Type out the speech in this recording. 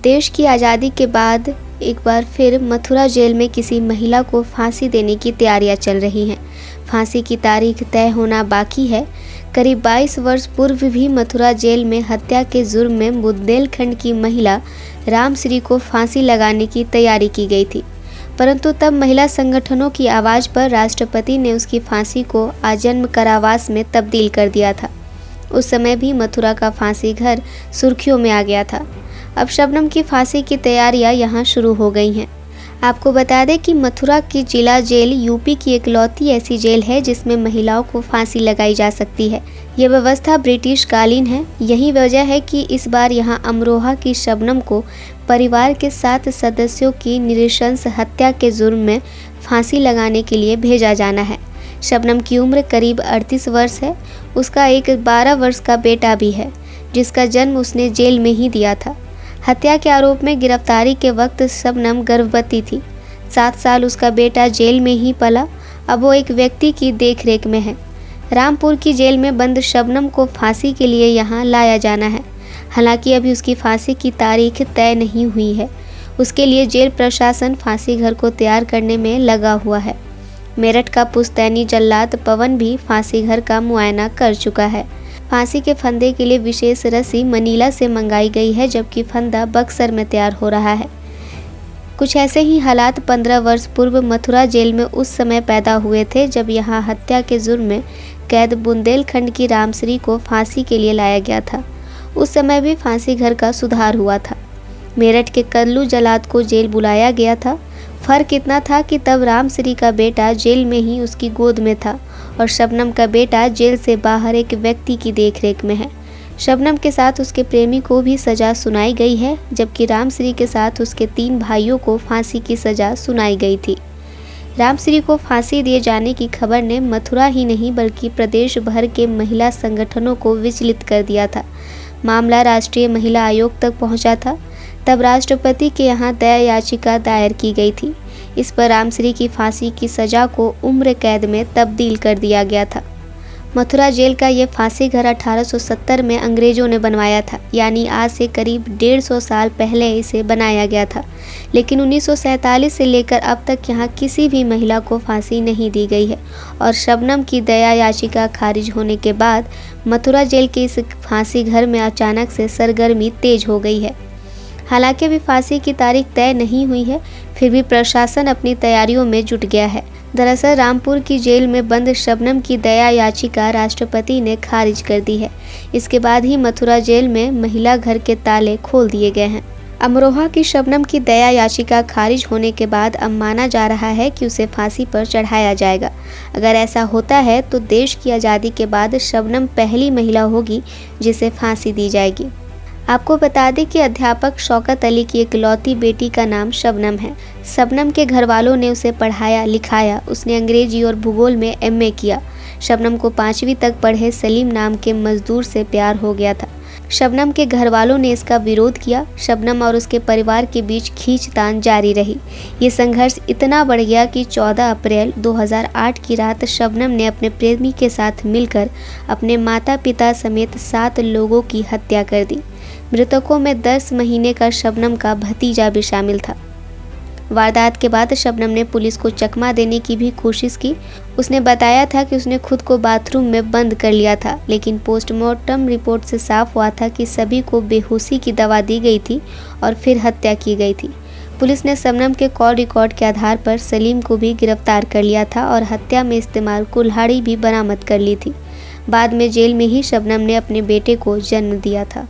देश की आज़ादी के बाद एक बार फिर मथुरा जेल में किसी महिला को फांसी देने की तैयारियां चल रही हैं। फांसी की तारीख तय होना बाकी है। करीब 22 वर्ष पूर्व भी मथुरा जेल में हत्या के जुर्म में बुंदेलखंड की महिला रामश्री को फांसी लगाने की तैयारी की गई थी, परंतु तब महिला संगठनों की आवाज़ पर राष्ट्रपति ने उसकी फांसी को आजन्म कारावास में तब्दील कर दिया था। उस समय भी मथुरा का फांसी घर सुर्खियों में आ गया था। अब शबनम की फांसी की तैयारियां यहां शुरू हो गई हैं। आपको बता दें कि मथुरा की जिला जेल यूपी की इकलौती ऐसी जेल है जिसमें महिलाओं को फांसी लगाई जा सकती है। यह व्यवस्था ब्रिटिश कालीन है। यही वजह है कि इस बार यहां अमरोहा की शबनम को परिवार के 7 सदस्यों की नृशंस हत्या के जुर्म में फांसी लगाने के लिए भेजा जाना है। शबनम की उम्र करीब 38 वर्ष है। उसका एक 12 वर्ष का बेटा भी है जिसका जन्म उसने जेल में ही दिया था। हत्या के आरोप में गिरफ्तारी के वक्त शबनम गर्भवती थी। 7 साल उसका बेटा जेल में ही पला। अब वो एक व्यक्ति की देखरेख में है। रामपुर की जेल में बंद शबनम को फांसी के लिए यहाँ लाया जाना है। हालांकि अभी उसकी फांसी की तारीख तय नहीं हुई है। उसके लिए जेल प्रशासन फांसी घर को तैयार करने में लगा हुआ है। मेरठ का पुश्तैनी जल्लाद पवन भी फांसी घर का मुआयना कर चुका है। फांसी के फंदे के लिए विशेष रस्सी मनीला से मंगाई गई है, जबकि फंदा बक्सर में तैयार हो रहा है। कुछ ऐसे ही हालात 15 वर्ष पूर्व मथुरा जेल में उस समय पैदा हुए थे जब यहां हत्या के जुर्म में कैद बुंदेलखंड की रामश्री को फांसी के लिए लाया गया था। उस समय भी फांसी घर का सुधार हुआ था। मेरठ के कल्लू जल्लाद को जेल बुलाया गया था। फर्क इतना था कि तब रामश्री का बेटा जेल में ही उसकी गोद में था और शबनम का बेटा जेल से बाहर एक व्यक्ति की देखरेख में है। शबनम के साथ उसके प्रेमी को भी सज़ा सुनाई गई है, जबकि रामश्री के साथ उसके 3 भाइयों को फांसी की सज़ा सुनाई गई थी। रामश्री को फांसी दिए जाने की खबर ने मथुरा ही नहीं बल्कि प्रदेश भर के महिला संगठनों को विचलित कर दिया था। मामला राष्ट्रीय महिला आयोग तक पहुंचा था। तब राष्ट्रपति के यहाँ दया याचिका दायर की गई थी। इस पर रामश्री की फांसी की सज़ा को उम्र कैद में तब्दील कर दिया गया था। मथुरा जेल का ये फांसी घर 1870 में अंग्रेज़ों ने बनवाया था, यानी आज से करीब 150 साल पहले इसे बनाया गया था। लेकिन 1947 से लेकर अब तक यहाँ किसी भी महिला को फांसी नहीं दी गई है और शबनम की दया याचिका खारिज होने के बाद मथुरा जेल के इस फांसी घर में अचानक से सरगर्मी तेज हो गई है। हालांकि अभी फांसी की तारीख तय नहीं हुई है, फिर भी प्रशासन अपनी तैयारियों में जुट गया है। दरअसल रामपुर की जेल में बंद शबनम की दया याचिका राष्ट्रपति ने खारिज कर दी है। इसके बाद ही मथुरा जेल में महिला घर के ताले खोल दिए गए हैं। अमरोहा की शबनम की दया याचिका खारिज होने के बाद अब माना जा रहा है कि उसे फांसी पर चढ़ाया जाएगा। अगर ऐसा होता है तो देश की आज़ादी के बाद शबनम पहली महिला होगी जिसे फांसी दी जाएगी। आपको बता दें कि अध्यापक शौकत अली की इकलौती बेटी का नाम शबनम है। शबनम के घर वालों ने उसे पढ़ाया लिखाया। उसने अंग्रेजी और भूगोल में MA किया। शबनम को 5वीं तक पढ़े सलीम नाम के मजदूर से प्यार हो गया था। शबनम के घर वालों ने इसका विरोध किया। शबनम और उसके परिवार के बीच खींचतान जारी रही। ये संघर्ष इतना बढ़ गया कि 14 अप्रैल 2008 की रात शबनम ने अपने प्रेमी के साथ मिलकर अपने माता पिता समेत 7 लोगों की हत्या कर दी। मृतकों में 10 महीने का शबनम का भतीजा भी शामिल था। वारदात के बाद शबनम ने पुलिस को चकमा देने की भी कोशिश की। उसने बताया था कि उसने खुद को बाथरूम में बंद कर लिया था, लेकिन पोस्टमार्टम रिपोर्ट से साफ हुआ था कि सभी को बेहोशी की दवा दी गई थी और फिर हत्या की गई थी। पुलिस ने शबनम के कॉल रिकॉर्ड के आधार पर सलीम को भी गिरफ्तार कर लिया था और हत्या में इस्तेमाल कुल्हाड़ी भी बरामद कर ली थी। बाद में जेल में ही शबनम ने अपने बेटे को जन्म दिया था।